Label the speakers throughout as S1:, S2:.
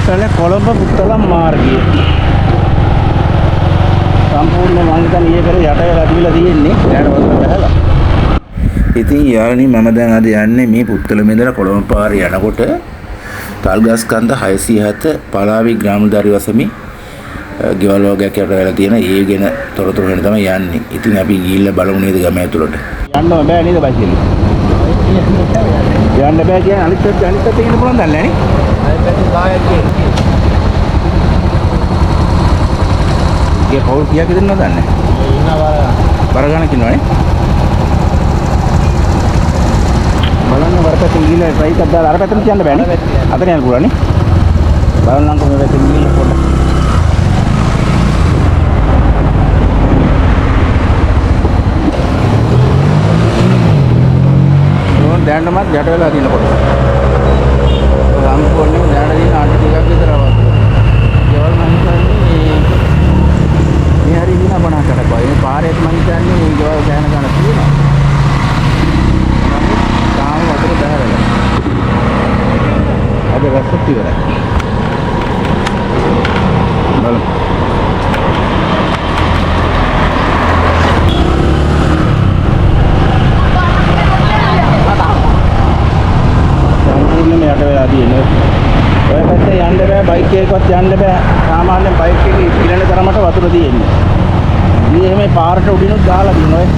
S1: කළ කොළඹ පුත්තලම් මාර්ගය. සම්පූර්ණ මම හිතන්නේ ඊයේ පෙර යට වෙලා තිබිලා තියෙන්නේ. දැන් වතුර බහලා. ඉතින් යාළුවනි මම දැන් අද යන්නේ මේ පුත්තලම ඉඳලා කොළඹ පාරේ යනකොට තල්ගස් කන්ද 607 පලාවි ග්‍රාමදාරි වසමි ගෙවල් වගේක් යට වෙලා තියෙන ඒ ගැන තොරතුරු හොයන්න තමයි යන්නේ. ඉතින් අපි ගිහිල්ලා බලමු නේද ගම ඇතුළට. යන්න බෑ නේද බයිසිකල්? යන්න බෑ කියන්නේ අනිත් පැත්තේ ඉන්න පුළුවන් දන්නේ නැහැ නේ. අනිත් පැත්තේ කායක් කියන්නේ. ඒ කවුරු කියා කියෙන්නවද දන්නේ නැහැ. ඉන්නවා බර ගණන් කිනවනේ. බලන්න වරපැත්තෙන් ගිහිල්ලා try එකක් දාලා අර පැත්තට යන්න බෑනේ. අතන යන්න පුළුවන් නේ. බලන්නම්කො මේ පැත්තෙන් ගිහිල්ලා පොඩ්ඩක්. දැනටමත් යට වෙලා තියෙන කොට. සම්පූර්ණයෙන්ම දැනට තියෙන අඩි ටිකක් විතර වගේ. ගෙවල් මම හිතන්නේ මේ හරි දින 50කට වගේ. මේ පාරේත් මම හිතන්නේ මේ ගෙවල් ගහන ගන්න තියෙනවා. තාම වතුර බහරලා. අද රසත් ඉවරයි. බලමු. යට වෙලා තියෙන්නේ. ඔය පැත්තේ යන්න බෑ බයික් එකකවත් යන්න බෑ. සාමාන්‍යයෙන් බයික් එක ඉලන තරමට වතුර තියෙන්නේ. මේ එහෙම පාරට උඩිනුත් දාලා තියෙනවා ඔය.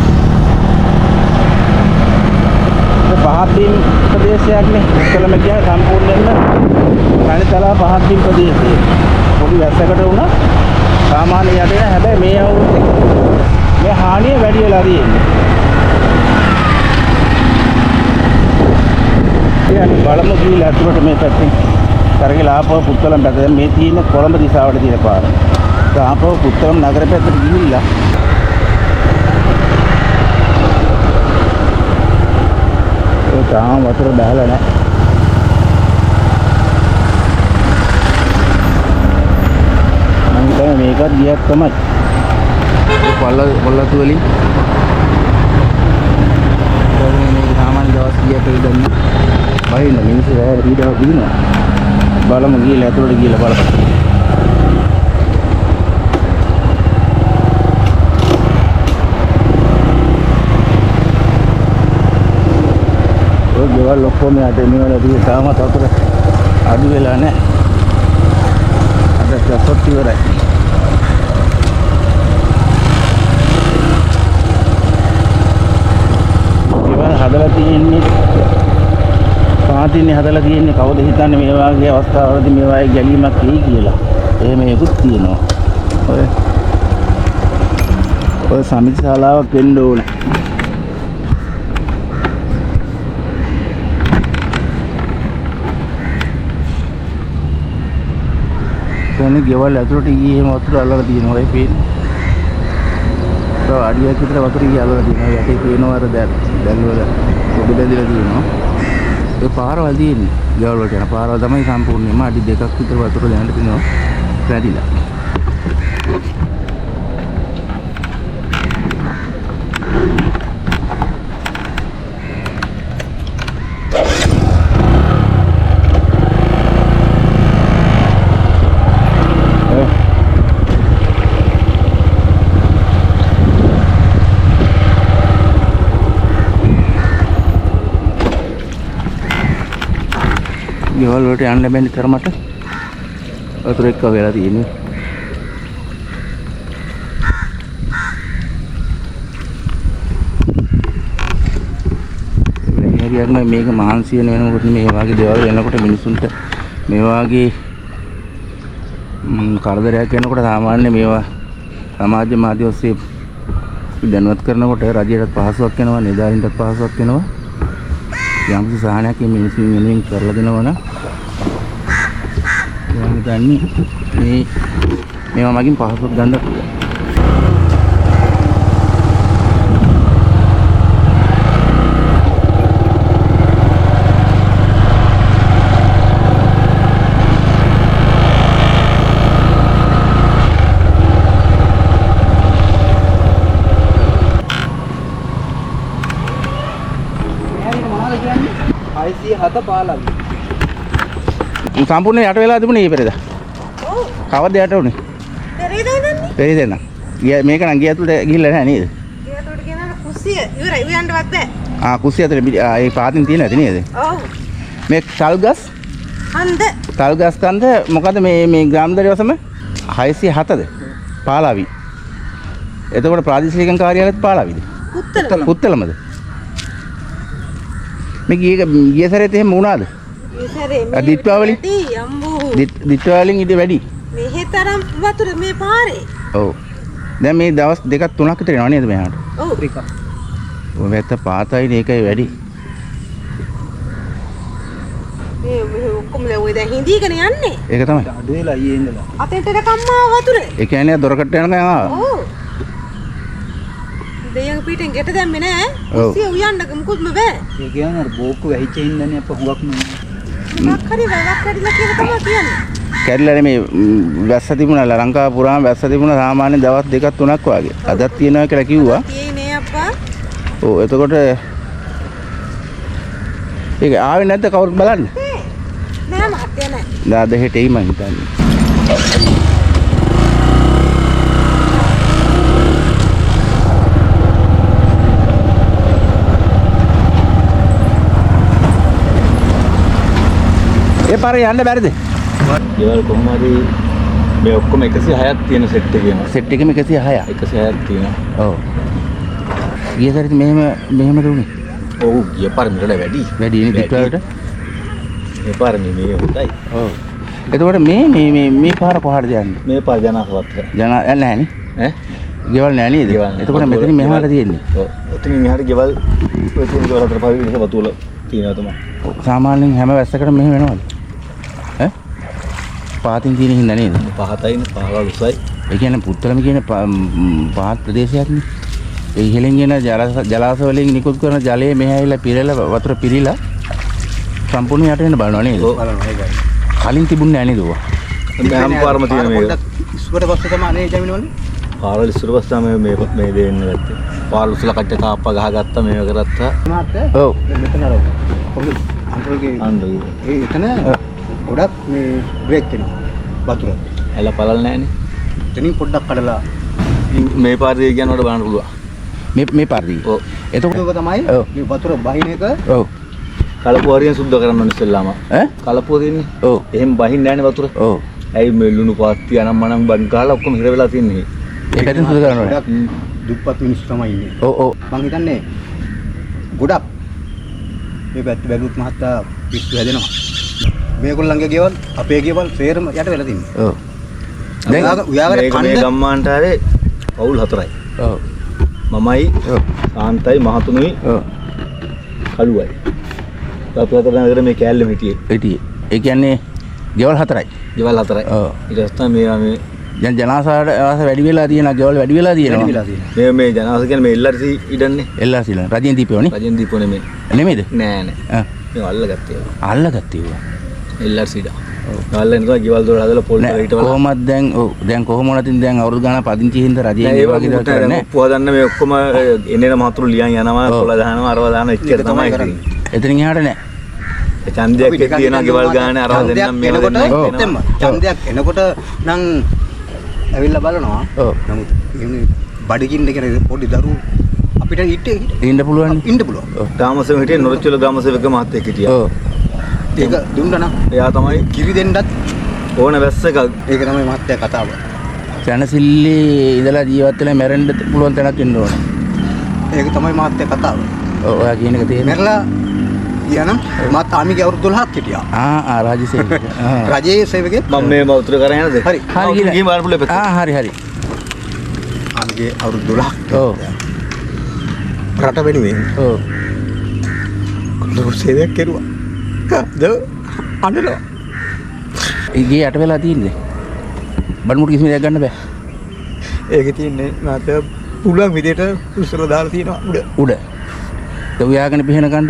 S1: ඒ පහත් බිම් ප්‍රදේශයක් නේ. කොළඹ කියන්නේ සම්පූර්ණයෙන්ම කණිතලා පහත් බිම් ප්‍රදේශය. පොඩි වැස්සකට වුණා සාමාන්‍ය යට වෙන හැබැයි මේ අවුරුද්දේ මේ හානිය වැඩි වෙලා තියෙන්නේ. يعني බලමු කියලා අතුරට මේ පැත්තෙන් කරගෙන ආපහු පුත්තලම් පැත්තට මේ තියෙන කොළඹ දිශාවට තියෙන පාර. ආපහු පුත්තලම් නගර පැත්තට ගිහිල්ලා ඒ තාම වතුර බහලා නැහැ. මම හිතන්නේ මේකත් ගියක් තමයි. පොල්ලතු වලින් මේ සාමාන්‍ය දවස් ගියක් ඉඳන් බයින්න මිනිස්සු වැය පීඩාව දිනනවා. බලමු ගිහලා ඇතුළට ගිහලා බලමු. ඔය ගෙවල් ඔක්කොම යට මෙවලදී තාමත් අතර අඩු වෙලා නැහැ. අද සොත් ඉවරයි. ගෙවල් හදලා තියෙන්නේ පාතින්නේ හදලා තියෙන්නේ කවුද හිතන්නේ මේ වගේ අවස්ථාවලදී මේ වගේ ගැලීමක් එයි කියලා. එහෙම එකකුත් තියෙනවා. ඔය සමිති ශාලාවක් වෙන්න ඕනේ. දැන් ගෙවල් ඇතුළට ගියේ එහෙම වතුර අල්ලලා තියෙනවා ඒ පේන්නේ. ඒක අඩියක් විතර වතුර ගිය අල්ලලා තියෙනවා. යටේ පේනවා අර දැල් වල පොඩි බැඳිලා තියෙනවා. ඒ පාරවල් තියෙන්නේ ගෙවල් වලට යන පාරවල් තමයි සම්පූර්ණයෙන්ම අඩි 2ක් විතර වතුර දැනට තියෙනවා වැඩිලා. ගෙවල් වලට යන්න බැරි තරමට වතුර එක්ක වෙලා තියෙන්නේ. හරියටම මේක මහන්සි වෙනකොට මේ වගේ දේවල් වෙනකොට මිනිසුන්ට මේ වගේ කරදරයක් වෙනකොට සාමාන්‍ය මේවා සමාජ මාධ්‍ය ඔස්සේ දැනුවත් කරනකොට රජයටත් පහසුවක් වෙනවා, නිලධාරීන්ටත් පහසුවක් වෙනවා. යම්කිසි සහනයක් මේ මිනිස්සුන් වෙනුවෙන් කරලා දෙනවා නම් මම හිතන්නේ මේවා මගින් පහසුවක් ගන්න පුළුවන්.
S2: IC 7 පාලම්.
S1: සම්පූර්ණයෙන් යට වෙලා තිබුණේ ඊපෙරේද?
S2: ඔව්.
S1: කවද්ද යට උනේ?
S2: පෙරේද නන්නේ?
S1: පෙරේද නම්. මේක නම් ගිය ඇතුළට ගිහිල්ලා නැහැ නේද?
S2: ගිය ඇතුළට ගෙනන කුස්සිය ඉවරයි. උයන්නවත් බෑ.
S1: කුස්සිය ඇතුළේ ඒ පාතින් තියෙන ඇති නේද?
S2: ඔව්.
S1: මේ තල්ගස් තල්ගස් කන්ද මොකද මේ ග්‍රාමදරි වසම 607ද? පාලාවි. එතකොට ප්‍රාදේශීය කාර්යාලයත් පාලාවිද? පුත්තලමද? මේ ගිය සැරේත් එහෙම වුණාද?
S2: ගිය සැරේ මේ
S1: දිත්වාවලි
S2: යම්බු
S1: දිත්වාවලින් ඉඳ වැඩි.
S2: මෙහෙ තරම් වතුර මේ පාරේ.
S1: ඔව්. දැන් මේ දවස් දෙකක් තුනක් විතර යනවා නේද මෙහාට?
S2: ඔව්.
S1: ඔය වැත්ත පාතයි ඒකයි වැඩි.
S2: මේ ඔක්කොම ඔය දැන් හිඳීගෙන යන්නේ.
S1: ඒක තමයි.
S3: අඩු වෙලා ඊයේ ඉඳලා.
S2: අතෙන්ට එනකම්ම වතුර.
S1: ඒ කියන්නේ දොරකට යනකම් ආවා.
S2: ඔව්. දෙයන් පිටින් ගෙට දැම්මේ නෑ.
S1: ඔව්.
S2: කුස්සිය උයන්නක මුකුත්ම බෑ.
S3: ඒ කියන්නේ අර බෝක්කු වැහිච්ච හින්දානේ අප හුඟක්
S2: මොකක් හරි වැවක් කැඩිලා කියලා තමයි කියන්නේ.
S1: කැඩලා මේ වැස්ස තිබුණා ලංකාව පුරාම වැස්ස තිබුණා සාමාන්‍ය දවස් දෙකක් තුනක් වගේ. අදත් තියෙනවා කියලා කිව්වා.
S2: තියෙයි නේ අප්පා.
S1: ඔව් එතකොට ඒක ආවේ නැද්ද කවුරුත් බලන්න?
S2: නෑ මහත්තයා නෑ.
S1: දාද හෙටෙයි මං හිතන්නේ. ඒ පාරේ යන්න බැරිද?
S3: ගෙවල් කොහොම හරි මේ ඔක්කොම 106ක් තියෙන සෙට් එකේම.
S1: සෙට් එකෙම 106ක්.
S3: 106ක් තියෙනවා.
S1: ඔව්. ගිය සැරේත් මෙහෙම දුන්නේ.
S3: ඔව් ගිය පාර මිලට වැඩි.
S1: වැඩි නේ පිටවලට.
S3: මේ පාර මේ හොඳයි.
S1: ඔව්. එතකොට මේ පාර කොහාටද යන්නේ?
S3: මේ පාර ජනහවත්.
S1: යන්නේ නැහැ නේ.
S3: ඈ?
S1: ගෙවල් නැහැ නේද? එතකොට මෙතනින් මෙහාට තියෙන්නේ.
S3: ඔව්. එතනින් මෙහාට ගෙවල් ඔය තියෙන ගෙවල් අතර පහුවෙන එක වතුල තියෙනවා තමයි.
S1: සාමාන්‍යයෙන් හැම වැස්සකටම මෙහෙම වෙනවද? ඈ? පාතින් තියෙන හින්දා නේද?
S3: පහතයිනේ පහවල් උසයි.
S1: ඒ කියන්නේ පුත්තලම කියන පහත් ප්‍රදේශයක් නේ. ඒ ඉහළින් එන ජලාශ වලින් නිකුත් කරන ජලය මෙහා ඇවිල්ලා පිරෙලා වතුර පිරීලා සම්පූර්ණ යට වෙන බලනවා නේද?
S3: ඔව් බලනවා ඒකයි.
S1: කලින් තිබුණේ නැහැ නේද ඔවා?
S3: හැම පාරම තියෙන මේක.
S4: ඉස්සුවට පස්සේ තමයි අනේ ජමිනවලු.
S3: පාරවල ඉස්සර පස්සේ මේ දෙන්න ගත්තේ. පාරවල උසලා කට්ට තාප්ප ගහගත්තා මේව කරත්තා.
S4: මාත්
S1: ඔව්.
S4: මෙතන අර කොහොමද අන්තරගේ
S3: අන්දු.
S4: ඒ එතන ගොඩක් මේ බ්‍රේක් වෙනවා වතුර.
S3: ඇල පළල් නැහනේ.
S4: එතනින් පොඩ්ඩක් කඩලා
S3: මේ පාරේ කියනකොට බලන්න පුළුවන්.
S1: මේ පාරදී.
S3: ඔව්.
S1: එතකොට
S4: ඒක තමයි
S1: ඔව්.
S4: මේ වතුර බහින එක
S1: ඔව්.
S3: කලපුව හරියෙන් සුද්ධ කරන්න ඕනේ ඉස්සෙල්ලාම.
S1: ඈ?
S3: කලපුව තියෙන්නේ.
S1: ඔව්.
S3: එහෙම බහින්නේ නැහනේ වතුර.
S1: ඔව්.
S3: ඇයි මේ ලුණු පාත්ති අනම් මනම් බන් කාලා ඔක්කොම හිර වෙලා තින්නේ.
S1: ඒ පැත්තෙන් සුදු කරන්න ඕනේ.
S4: ගොඩක් දුප්පත් මිනිස්සු තමයි ඉන්නේ.
S1: ඔව් ඔව්.
S4: මං හිතන්නේ ගොඩක් මේ පැත්ත බැලුවොත් මහත්තා පිස්සු හැදෙනවා. මේගොල්ලන්ගේ ගෙවල් අපේ ගෙවල් සේරම යට වෙලා තින්නේ.
S1: ඔව්.
S4: උයාගෙන
S3: මේ
S4: කන්න
S3: ගම්මාන්ට ආවේ පවුල් 4යි.
S1: ඔව්.
S3: මමයි
S1: ඔව්.
S3: සාන්තයි මහතුනුයි
S1: ඔව්.
S3: කළුවයි. අපි හතර නගර මේ කෑල්ලෙම හිටියේ.
S1: හිටියේ. ඒ කියන්නේ ගෙවල් 4යි.
S3: ගෙවල් 4යි.
S1: ඔව්.
S3: ඊට පස්සේ මේවා මේ
S1: දැන් ජනාසාවට වැඩි වෙලා තියෙනවා ගෙවල් වැඩි වෙලා තියෙනවා.
S3: මේ ජනවාස කියන්නේ මේ LRC ඉඩන්නේ.
S1: LRC ලා රජෙන් දීපේවනේ.
S3: රජෙන් දීපෝ නෙමෙයි.
S1: නෙමෙයිද?
S3: නෑ නෑ. මේ අල්ලගත්තේ.
S1: අල්ලගත්තේ ඒවා.
S3: LRC ඉඩ. අල්ලගෙන තමයි ගෙවල් දොර හදලා පොල් වල හිටවලා.
S1: කොහොමද දැන් කොහොම වුණත් දැන් අවුරුදු ගාණක් පදිංචි හින්දා රජයෙන්
S3: ඒ
S1: වගේ දේවල් කරන්නේ නැහැ.
S3: පුවදන්න මේ ඔක්කොම එනේන මහතුරු ලියන් යනවා කොළ දානවා අරව දානවා එච්චර තමයි කරන්නේ.
S1: එතනින් එහාට නැහැ.
S3: ඒ ඡන්දයක් තියෙනවා ගෙවල් ගානේ අරව දෙන්නම් මේවා දෙන්නම්.
S4: ඡන්දයක් එනකොට නම් ඇවිල්ලා බලනවා.
S1: ඔව්.
S4: නමුත් එන්නේ බඩගින්න කියන පොඩි දරුවෝ අපිට
S1: ඉන්න පුළුවන්.
S4: ඉන්න පුළුවන්.
S1: ඔව්.
S3: ගාමසෙම හිටියේ නොරොච්චල ගාමසෙක මහත්තයෙක් හිටියා.
S1: ඔව්.
S4: ඒක දුන්නා නම්
S3: එයා තමයි
S4: කිරි දෙන්නත්
S3: ඕන වැස්ස එකක්.
S4: ඒක තමයි මහත්තයා කතාව.
S1: ජනසිල්ලි ඉඳලා ජීවත් වෙලා මැරෙන්න පුළුවන් තැනක් ඉන්න ඕනේ.
S4: ඒක තමයි මහත්තයා කතාව.
S1: ඔව් ඔයා කියන එක තේරෙනවා.
S4: මැරලා ගියානම් මාත් ආමිගේ අවුරුදු 12ක් හිටියා.
S1: රාජ සේවකයෙක්.
S4: රජයේ සේවකයෙක්.
S3: මම මේ මෞත්‍ර කරගෙන යනද?
S4: හරි.
S3: ගිහින් බලන්න පුළුවන් පැත්ත.
S1: හරි.
S4: ආමිගේ අවුරුදු 12ක්.
S1: ඔව්.
S4: රට වෙනුවෙන්
S1: ඔව්.
S4: දුරු සේවයක් කෙරුවා. අඬනවා.
S1: ඊගේ යට වෙලා තියෙන්නේ. බඩමුඩ කිසිම දෙයක් ගන්න බෑ.
S4: ඒකේ තියෙන්නේ මාත් පුළුවන් විදියට උස්සලා දාලා තියෙනවා උඩ.
S1: දැන් උයාගෙන පිහන ගන්න.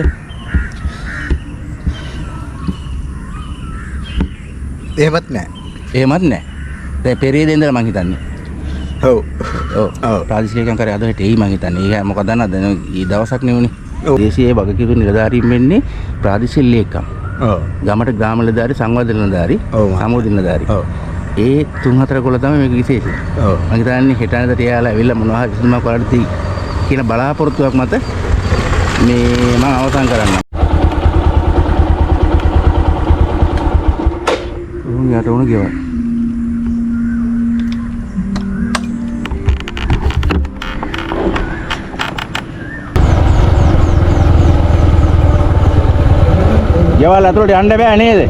S4: එහෙමත් නැහැ.
S1: දැන් පෙරේද ඉඳලා මං හිතන්නේ.
S4: ඔව්.
S1: ප්‍රාදේශීය කාර්ය අද හෙටෙයි මං හිතන්නේ. ඒක මොකද දන්නවද? ඊ දවසක් නෙවෙයි.
S4: ඔව්.
S1: දේශීය වගකීම් නිලධාරීන් වෙන්නේ ප්‍රාදේශීය ලේකම්.
S4: ඔව්.
S1: ගමට ග්‍රාම නිලධාරි සංවර්ධන නිලධාරි
S4: ඔව්.
S1: සමෘද්ධි නිලධාරි.
S4: ඔව්.
S1: ඒ 3-4 කොල්ල තමයි මේක විශේෂය.
S4: ඔව්.
S1: මම හිතන්නේ හෙට අනදට එයාලා ඇවිල්ලා මොනවා හරි විසඳුමක් කරලා කියන බලාපොරොත්තුවක් මත මේ මම අවසන් කරන්නම්. උන් යට උණු ගෙවල්. ගෙවල් අතුරට යන්න බෑ නේද?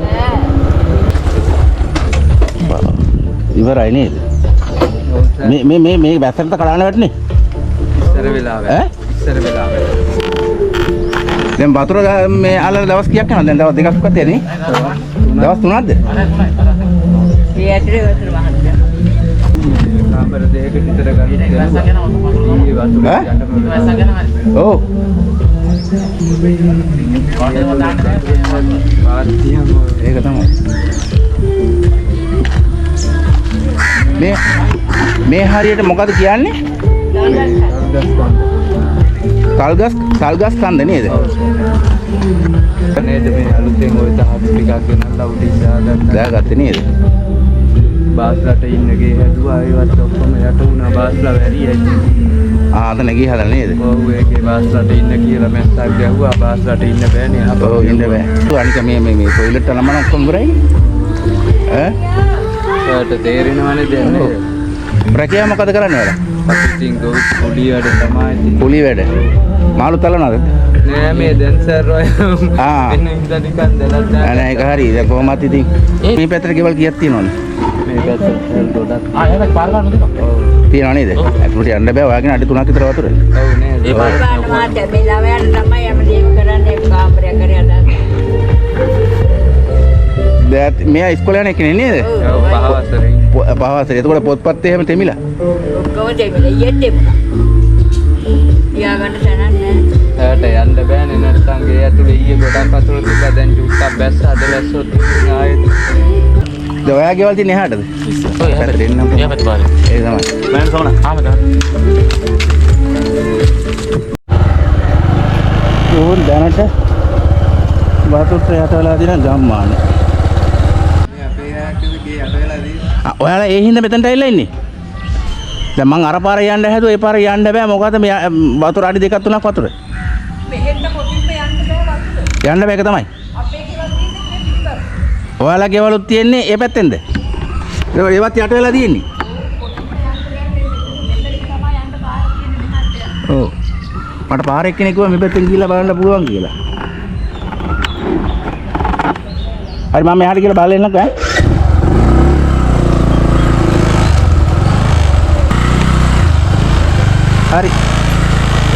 S1: ඉවරයි නේද? මේ වැස්සට කඩාන වැටනේ.
S3: ඉස්සර වෙලාව. ඉස්සර වෙලාව.
S1: දැන් වතුර මේ අල්ලලා දවස් කීයක් යනවද? දැන් දවස් දෙකක් විතර නේ? දවස් 3ක්ද?
S2: ඒ ඇතුලේ වතුර වහන්න.
S3: කාමර දෙකකට විතර ගන්න දෙනවා.
S1: ඔව්. ඒක තමයි. මේ හරියට මොකද කියන්නේ? තල්ගස් කන්ද නේද?
S3: නේද මේ අලුතෙන් ওই දහස් ටිකක් ගෙනල්ලා උඩින්
S1: දාගත්තේ නේද?
S3: බාස්ලට ඉන්න ගේ හැදුවා ඒවත් ඔක්කොම යට වුණා බාස්ලා වැරියයි.
S1: අතන ගිහ හදලා නේද?
S3: ඔව් ඒකේ බාස්ලට ඉන්න කියලා මැස්සක් ගැහුවා බාස්ලට ඉන්න බෑනේ අපෝ.
S1: ඔව් ඉන්න බෑ. අනික මේ ටොයිලට් එක නමන ඔක්කොම ඉවරයි.
S3: ඔයාලට තේරෙනවනේ දැන් නේද?
S1: ප්‍රකියා මොකද කරන්නේ ඔයාලා?
S3: අපි ඉතින් ගොව් කුලි වැඩ තමයි ඉතින්.
S1: කුලි වැඩ. මාළු තලනවද?
S3: නෑ මේ දැන් සර් ඔය
S1: ආ.
S3: එන්න ඉඳලා නිකන් දැලක් දාලා.
S1: නෑ ඒක හරි. දැන් කොහොමත් ඉතින් මේ පැත්තට ගෙවල් කීයක් තියෙනවද?
S3: මේ පැත්තට ගොඩක්.
S1: එහෙනම් පාර ගන්න දෙන්න. ඔව්. තියනව නේද? අතුරට යන්න බෑ. ඔයාගෙන අඩි 3ක් විතර වතුර.
S3: ඔව් නේද?
S2: ඒ පාරට මාත් මේ ළමයාට තමයි හැමදේම කරන්නේ කාමරයක් කරේ අදා.
S1: දැන් මෙයා ඉස්කෝලේ යන එකනේ නේද?
S3: ඔව් පහවසරින්.
S1: පහවසරේ. එතකොට පොත්පත් එහෙම තෙමිලා.
S2: ඔක්කොම දෙමිලා යෙද්දෙම. යාගන්න තැනක් නැහැ.
S3: ඈට යන්න බෑනේ නැත්නම් ගේ ඇතුලේ ඊයේ ගොඩක් වතුර තිබ්බා දැන් චුට්ටක් බැස්ස අද බැස්සොත් ආයෙත්.
S1: දැන් ඔයා ගෙවල් තියෙන්නේ එහාටද? ඔය එහාට දෙන්නම්. එහාට පාරේ. ඒ තමයි. මම සෝන. ආමද. ඕන් දැනට වතුරට යට වෙලා දින ගම්මානේ.
S3: අපේ යාකේ ගේ යට වෙලා දී.
S1: ඔයාලා ඒ හින්දා මෙතනට ඇවිල්ලා ඉන්නේ. දැන් මං අර පාරේ යන්න හැදුවා ඒ පාරේ යන්න බෑ මොකද මේ වතුර අඩි 2ක් 3ක් වතුර.
S2: මෙහෙට කොටින්ම යන්න බෑ වතුර.
S1: යන්න බෑ ඒක තමයි.
S2: අපේ ගෙවල් තියෙන්නේ මෙහෙට.
S1: ඔයාලා ගෙවලුත් තියෙන්නේ ඒ පැත්තෙන්ද? ඒවත් යට වෙලා තියෙන්නේ. ඔව්. මට පාරේ කෙනෙක් කිව්වා මේ පැත්තෙන් ගිහලා බලන්න පුළුවන් කියලා. හරි මම එහාට ගිහලා බලලා එන්නකෝ ඈ. හරි.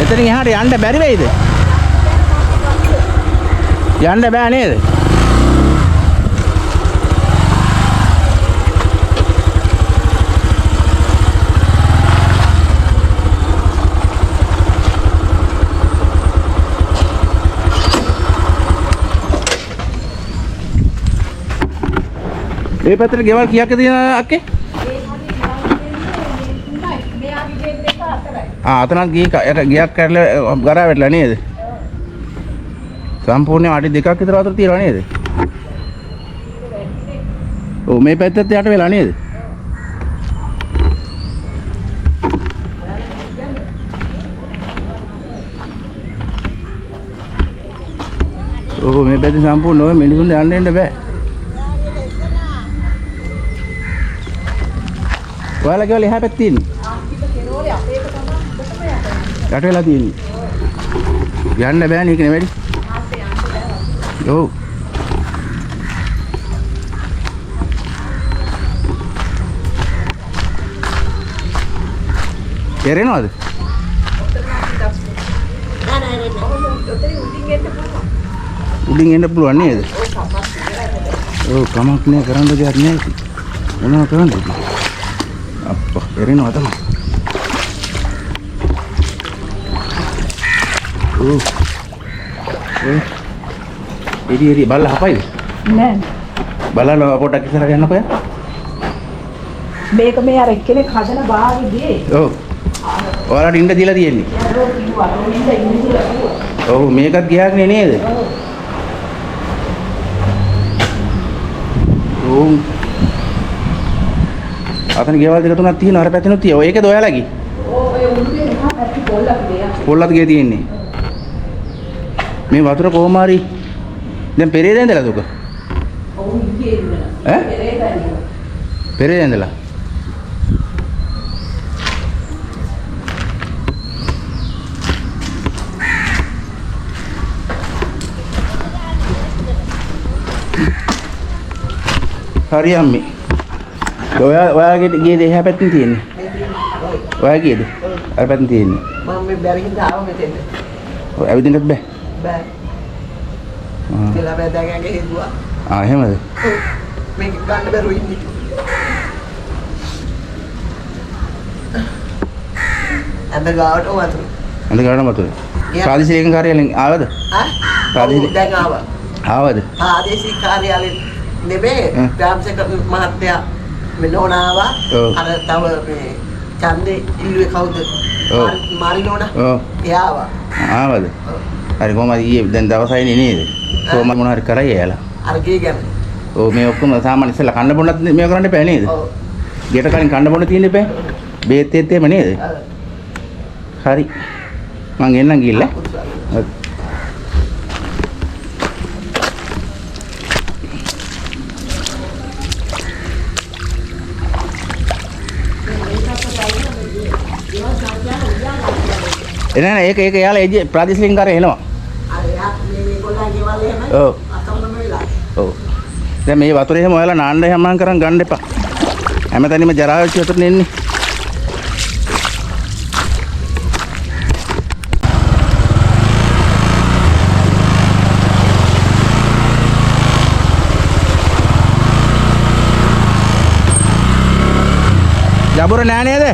S1: එතනින් එහාට යන්න බැරි වෙයිද? යන්න බෑ නේද? මේ පැත්තට ගෙවල් කීයක්ද තියෙන අක්කේ? අතනත් ගියක් කරලා ගරා වැටලා නේද? සම්පූර්ණයෙන් අඩි 2ක් විතර වතුර තියෙනවා නේද? ඔව් මේ පැත්තට යට වෙලා නේද? ඔව් මේ පැත්තේ සම්පූර්ණ ඔය මිනිසුන් යන්න එන්න බෑ. ඔයාලා ගෙවල් එහා පැත්තේ ඉන්නේ. යට වෙලා තියෙන්නේ. යන්න බෑනේ ඒක නෙවෙයි. ඔව්. එරෙනවද? උඩින් එන්න පුළුවන් නේද? ඔව් කමක් නෑ කරන්න දෙයක් නෑ ඉතින්. මොනවා කරන්නද ඉතින්? අප්පා එරෙනවා තමයි. ඔව්. එරි බල්ලා හපයිද?
S5: නෑ.
S1: බලන්න පොඩ්ඩක් ඉස්සරහට යන්නකෝ යා.
S5: මේක මේ අර එක්කෙනෙක් හදන බාගෙදී
S1: ඔව්. ඔයාලට ඉන්න දීලා තියෙන්නේ. ඔව් මේකත් ගියානේ නේද? ඕම්. අතන ගෙවල් දෙක තුනක් තියෙනවා. අර පැත්තෙනුත් තියෙනවා. ඒකද ඔයාලගේ?
S5: ඔය උඩේ එහා පැත්තේ පොල්ලක් දෙයක්.
S1: පොල්ලත් ගේ තියෙන්නේ. මේ වතුර කොහොම හරි දැන් පෙරේද ඉඳලාද උක?
S5: ඔව් ඉන්නේ ඉන්න.
S1: ඈ?
S5: පෙරේදා.
S1: පෙරේද ඉඳලා. හරි අම්මේ. ඔයාගේ ගේ දෙහා පැත්තෙන් තියෙන්නේ. ඔයාගේ ගේද? අර පැත්තෙන් තියෙන්නේ.
S6: මම මේ බැරි හින්දා ආව මෙතෙන්ට.
S1: ඔය ඇවිදින්නත් බෑ.
S6: බෑ. කියලා බෑදාගගේ හේතුවා.
S1: එහෙමද?
S6: ඔව්. මේක ගන්න බැරුව ඉන්නේ. අද ගාවට වතුර.
S1: අද ගාන මතුනේ. ප්‍රාදේශීය කාර්යාලයෙන් ආවද?
S6: ආ?
S1: ප්‍රාදේශීය
S6: දැන් ආවා.
S1: ආවද?
S6: ප්‍රාදේශීය කාර්යාලයෙන් නෙමෙයි ග්‍රාමසේක මහත්තයා මෙන්න ආවා. අර තව මේ ඡන්දේ ඉල්ලුවේ කවුද? මාරිනෝනා.
S1: ඔව්.
S6: එයා ආවා.
S1: ආවද? හරි කොහමද ඊයේ දැන් දවසයිනේ නේද? කොහොම මොන හරි කරයි එයාලා.
S6: අර ගේ ගැන.
S1: ඔව් මේ ඔක්කොම සාමාන්‍ය ඉස්සලා කන්න බොන්නත් මේක කරන්න එපා නේද?
S6: ඔව්.
S1: ගෙට කලින් කන්න බොන්න තියෙන්න එපා. බේත් ඒත් එහෙම නේද? හරි. මං එන්නම් ගිහිල්ලා. හරි. එනන ඒක එයාලා ප්‍රාදේශීය කාර්යය එනවා.
S6: අර යා මේගොල්ලන්ගේ වල එහෙමයි.
S1: ඔව්.
S6: අකම්ම වෙලා.
S1: ඔව්. දැන් මේ වතුරේ හැම ඔයාලා නාන්න හැමං කරන් ගන්න එපා. හැමතැනම ජරා වෙච්ච වතුරනේ එන්නේ. ජබුර නෑ නේද?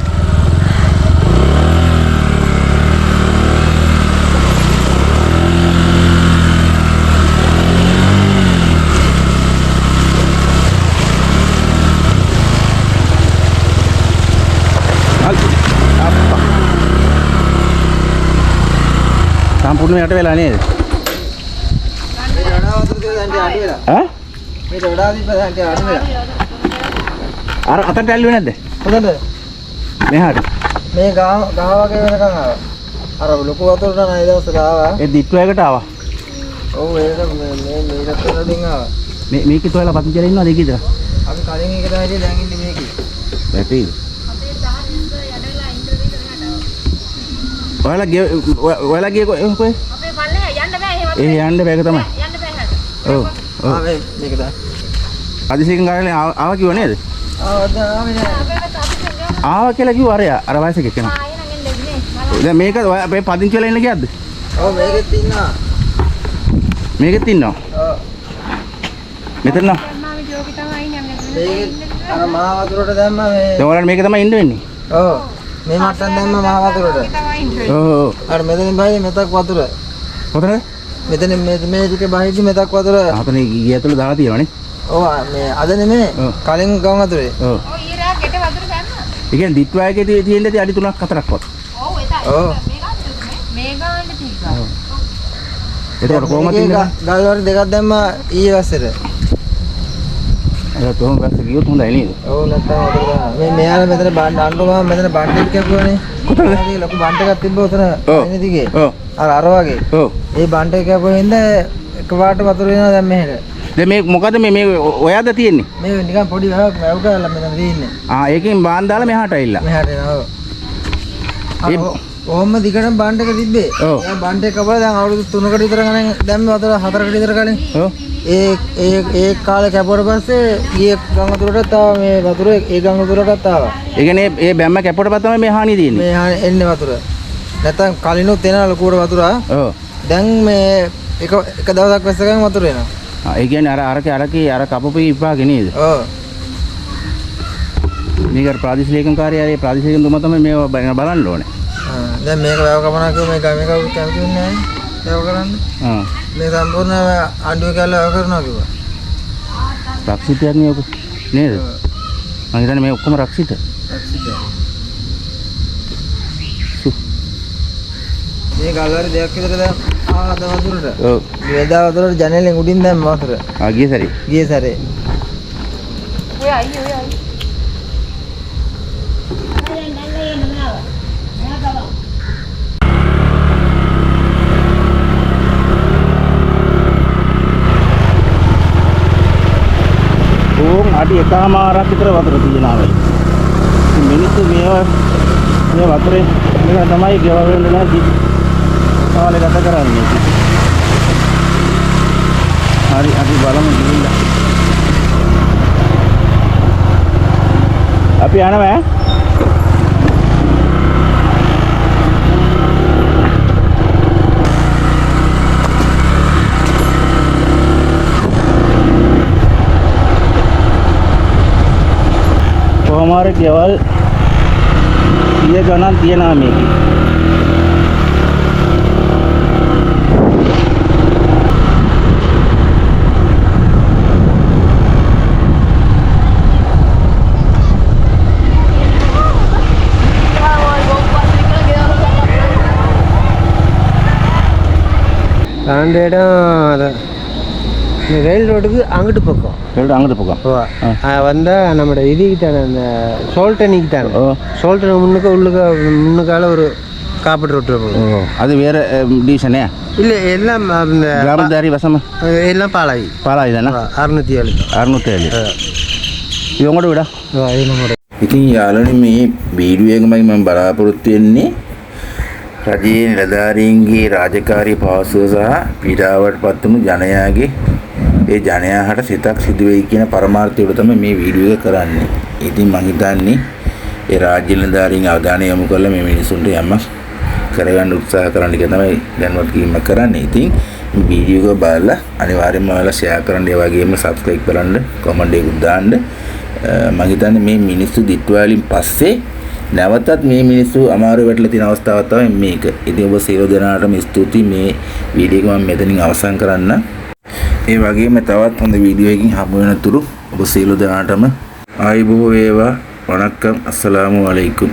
S1: සම්පූර්ණ යට වෙලා නේද? ඈ?
S6: මේක වඩා දීපදන්ට අඩු වෙලා.
S1: අර අතට ඇල්ලුවේ නැද්ද?
S6: හොඳද?
S1: මෙහාට.
S6: මේ ගාවගේ වෙනකන් ආවා. අර ලොකු වතුරට නෑ දවසට ආවා.
S1: ඒ දිට්ටුවයකට ආවා.
S6: ඔව් ඒක මේ රටවලින් ආවා.
S1: මේකේ තෝයලා පත්තු කියලා ඉන්නවද ඒකේද?
S6: අපි කලින් එක තමයි දැන් ඉන්නේ මේකේ.
S1: වැටීද? ඔයාලා ගියේ කොහෙද?
S2: අපේ පල්ලේ යන්න බෑ එහෙම.
S1: ඒ යන්න බෑක තමයි.
S2: යන්න බෑ හැට.
S1: ඔව්. ඔව්.
S6: මේක දා.
S1: අදිසිකන් ගානේ ආවා කිව්ව නේද?
S6: ආවේ නෑ.
S1: ආවා කියලා කිව්ව අරයා අර වයසක කෙනා.
S2: ආයෙ නම් එන්නේ නේ.
S1: දැන් මේක ඔය පදිංචි වෙලා ඉන්න ගියද්ද?
S6: ඔව් මේකෙත් ඉන්නවා.
S1: මේකෙත් ඉන්නවා.
S6: ඔව්.
S1: මෙතන නෝ.
S2: මාමි ජෝකි තමයි ඉන්නේ.
S6: මේකෙත් අර මහා වතුරට දැම්මා මේ.
S1: දැන් ඔයාලට මේක තමයි ඉන්න වෙන්නේ.
S6: ඔව්. මේ මට්ටම් දැම්මා මහා වතුරට.
S1: ඔව් ඔව්.
S6: අර මෙතනින් බහින්නේ මෙතක් වතුර.
S1: කොතනද?
S6: මෙතන මේ ටික බහිද්දි මෙතක් වතුර.
S1: ආතන ගිය ඇතුළ දාලා තියෙනවනේ.
S6: ඔව් මේ අද නෙමෙයි.
S1: ඔව්.
S6: කලින් ගම් වතුරේ.
S1: ඔව්.
S2: ඔය ඊරා ගෙට වතුර ගන්නවා.
S1: ඒ කියන්නේ දිට්වායකේ තියෙන ඇති අඩි 3ක් 4ක් වත්.
S2: ඔව් එතන.
S6: ඔව්.
S2: මේ ගාන්න තිබ්බා.
S1: එතකොට කොහොමද ඉන්නේ?
S6: ගල් වල දෙකක් දැම්මා ඊයේ වසරේ.
S1: ඒක කොහොමද වැස්ස ගියොත් හොඳයි නේද?
S6: ඔව් නැත්තම් වතුර ගන්නවා. මේ මෙයාලා මෙතන අඬනවා මෙතන බණ්ඩ ටිකක් වුණේ.
S1: කොතනද?
S6: ඒ ලොකු බණ්ඩ එකක් තිබ්බ උතන
S1: ඔව්.
S6: එන්නේ දිගේ.
S1: ඔව්.
S6: අර වගේ.
S1: ඔව්.
S6: ඒ බණ්ඩ එක කැපුවෙන්ද එකපාරට වතුර එනවා දැන් මෙහෙට.
S1: දැන් මේ මොකද මේ ඔයාද තියෙන්නේ?
S6: මේ නිකන් පොඩි වැවක් වැව් කරලා මෙතන තියෙන්නේ.
S1: ආ ඒකෙන් බාන් දාලා මෙහාට ඇවිල්ලා.
S6: මෙහාට එනවා. ඔහොම දිගටම බණ්ඩ එක තිබ්බේ.
S1: ඔව්.
S6: ඒ බණ්ඩ එක කපලා දැන් අවුරුදු 3කට විතර ගණන් දැම්මේ වතුර 4කට විතර කලින්.
S1: ඔව්.
S6: ඒ කාලේ කැපුවට පස්සේ ගියේ ගම් වතුරටත් ආවා මේ වතුර ඒ ගම් වතුරටත් ආවා.
S1: ඒ කියන්නේ මේ බැම්ම කැපුවට පස්සේ තමයි මේ හානිය තියෙන්නේ.
S6: මේ එන්නේ වතුර. නැත්තම් කලිනුත් එන ලොකුවට වතුර.
S1: ඔව්.
S6: දැන් මේ එක දවසක් වැස්ස ගමන් වතුර එනවා.
S1: ආ ඒ කියන්නේ අර කපපු විපාකේ නේද?
S6: ඔව්.
S1: මේක ප්‍රාදේශීය කාර්යාලයේ ප්‍රාදේශීය දුම තමයි මේව බලන්න ඕනේ.
S6: දැන් මේක වැව කපනවා කිව්ව මේ ගමේ කවුරුත් කැමති වෙන්නේ නැහැ. වැව කරන්න.
S1: ආ.
S6: මේ සම්පූර්ණ ආණ්ඩුව කියලා වැව කරනවා කිව්වා.
S1: රක්ෂිතයක් නේ ඔක නේද? මම හිතන්නේ මේ ඔක්කොම රක්ෂිත.
S6: මේ ගල්වර දෙයක් විතර දැන් ආවද වතුරට?
S1: ඔව්.
S6: වේදා වතුරට ජනේලෙන් උඩින් දැම්ම වතුර.
S1: ආ ගිය සැරේ.
S6: ගියේ සැරේ.
S1: ඕන් අඩි එකමාරක් විතර වතුර තියෙනවා වෙයි. ඉතින් මිනිස්සු මේ වතුරේ මේක තමයි ගෙවවෙන්න නැති කාලේ ගත කරන්නේ. හරි අපි බලමු ගිහිල්ලා. අපි යනවා ඈ. हमारे केवल ये गाना दिया नाम है
S6: ரயில் ரோடுக்கு அங்கிட்டு பக்கம்
S1: அங்கிட்டு பக்கம்
S6: வந்தால் நம்மளோட இதுக்கு தானே அந்த சோல்டனிக்கு தானே சோல்டன் முன்னுக்கால ஒரு காப்பீட்டு ரோட்டு போகும்.
S1: அது வேறு டிவிஷனே
S6: இல்லை எல்லாம் அந்த
S1: கிராமத்தாரி வசம்
S6: எல்லாம் பாலாயி
S1: தானே 607 இது உங்களோட விடா
S6: இது நம்மளோட.
S1: ඉතින් යාළුවනේ මේ වීඩියෝ එකමයි මම බලාපොරොත්තු වෙන්නේ රජයේ නිලධාරීන්ගේ රාජකාරී පහසුව සහ පීඩාවට පත් වුණු ජනයාගේ ඒ ජනයාට සිතක් සිදු වෙයි කියන පරමාර්ථයට තමයි මේ වීඩියෝ එක කරන්නේ. ඉතින් මම හිතන්නේ ඒ රාජ්‍ය නිලධාරීන් අවධානය යොමු කරලා මේ මිනිසුන්ට යමක් කරගන්න උත්සාහ කරන්න කියලා තමයි දැන්වත් කීමක් කරන්නේ. ඉතින් වීඩියෝ එක බලලා අනිවාර්යයෙන්ම ඔයාලා ෂෙයා කරන්න, ඒ වගේම සබ්ස්ක්‍රයිබ් කරන්න, කමෙන්ට් එකක් දාන්න. මම හිතන්නේ මේ මිනිස්සු දිට්ටුවාලින් පස්සේ නැවතත් මේ මිනිස්සු අමාරු වෙట్లా තියෙන අවස්ථාවක් තමයි මේක. ඉතින් ඔබ සියලු දෙනාටම ස්තුතියි. මේ වීඩියෝ එක මම මෙතනින් අවසන් කරන්න. ඒ වගේම තවත් හොඳ වීඩියෝ එකකින් හමු වෙනතුරු ඔබ සියලු දෙනාටම ආයුබෝවන් වේවා. වණක්කම්. අස්සලාමු අලයිකුම්.